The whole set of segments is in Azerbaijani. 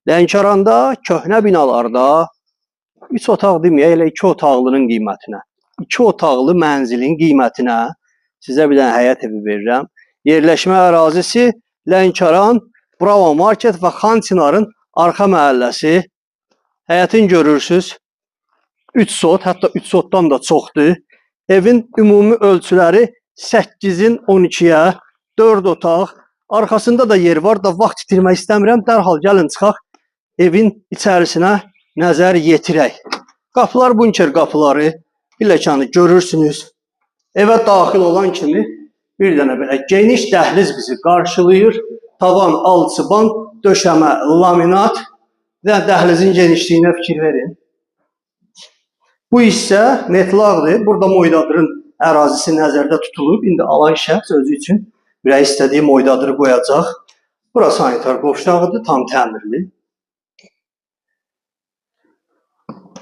Lənkəranda köhnə binalarda 3 otaq deməyək, elə 2 otaqlının qiymətinə, 2 otaqlı mənzilin qiymətinə sizə bir dənə həyət evi verirəm. Yerləşmə ərazisi Lənkəran, Bravo Market və Xan Çinarın arxa məhəlləsi. Həyətin görürsünüz. 3 sot, hətta 3 sotdan da çoxdur. Evin ümumi ölçüləri 8-in 12-yə, 4 otaq. Arkasında da yer var da vaxt itirmək istəmirəm. Dərhal gəlin çıxaq evin içərisinə nəzər yetirək. Qapılar bunker qapıları, pilləkəni görürsünüz. Evə daxil olan kimi bir dənə belə geniş dəhliz bizi qarşılayır. Tavan, alçıban, döşəmə, laminat və dəhlizin genişliyinə fikir verin. Bu hissə metlaqdır. Burada moydadırın ərazisi nəzərdə tutulub. İndi alan şəxs özü üçün ürək istədiyi moydadırı qoyacaq. Bura sanitar qovşağıdır, tam təmirli.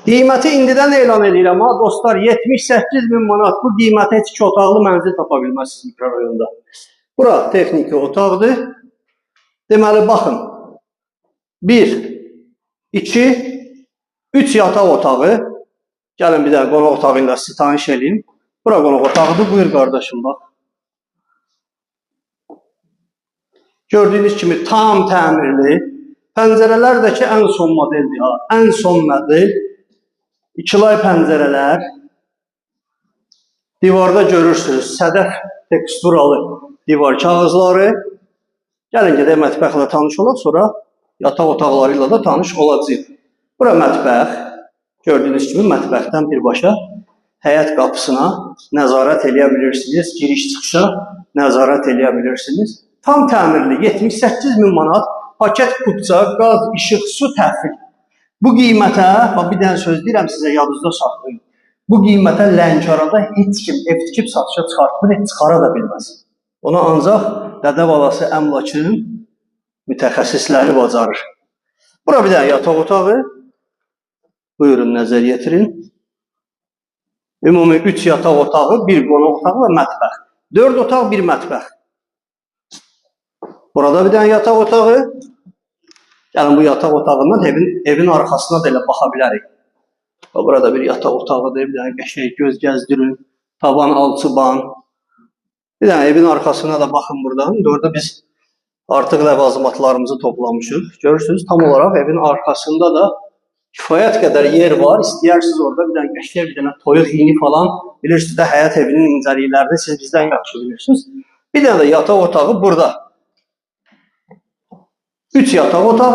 Qiyməti indidən elan edirəm ha dostlar, 78.000 manat bu qiymətə heç 2 otaqlı mənzil tapa bilməzsiniz mikrorayonda. Bura texniki otaqdır. Deməli baxın, 1, 2, 3 yataq otağı. Gəlin bir dənə qonaq otağı ilə sizi tanış edeyim. Bura qonaq otağıdır, buyur qardaşım bax. Gördüyünüz kimi tam təmirli. Pəncərələrdəki ən son modeldir ha, ən son model. 2lay pəncərələr. Divarda görürsünüz sədəf teksturalı divar kağızları. Gəlin gedək mətbəxlə tanış olaq, sonra yataq otaqları ilə də tanış olacağıq. Bura mətbəx. Gördüyünüz kimi mətbəxdən birbaşa həyət qapısına nəzarət eləyə bilirsiniz. Giriş-çıxışa nəzarət eləyə bilirsiniz. Tam təmirli 78.000 manat paket kupça, qaz, işıq, su təhvil. Bu qiymətə, bir dənə söz deyirəm sizə, yadınızda saxlayın. Bu qiymətə Lənkəranda heç kim ev tikib satışa çıxartmır, heç çıxara da bilməz. Ona ancaq dədə balası əmlakının mütəxəssisləri bacarır. Bura bir dənə yataq otağı. Buyurun nəzər yetirin. Ümumi 3 yataq otağı, 1 qonaq otağı və mətbəx. 4 otaq, 1 mətbəx. Burada bir dənə yataq otağı. Gəlin bu yataq otağından evin arxasına da elə baxa bilərik. Burada bir yataq otağıdır, bir dənə qəşəng göz gəzdirin. Tavan, alçıban. Bir dənə evin arxasına da baxın buradan. Orada biz artıq ləvazimatlarımızı toplamışıq. Görürsünüz, tam olaraq evin arxasında da kifayət qədər yer var. İstəyirsiniz orada bir dənə qəşəng, bir dənə toyuq hini falan. Bilirsiniz də həyat evinin incəliklərini siz bizdən yaxşı bilirsiniz. Bir dənə də yataq otağı burada. 3 yataq otağı.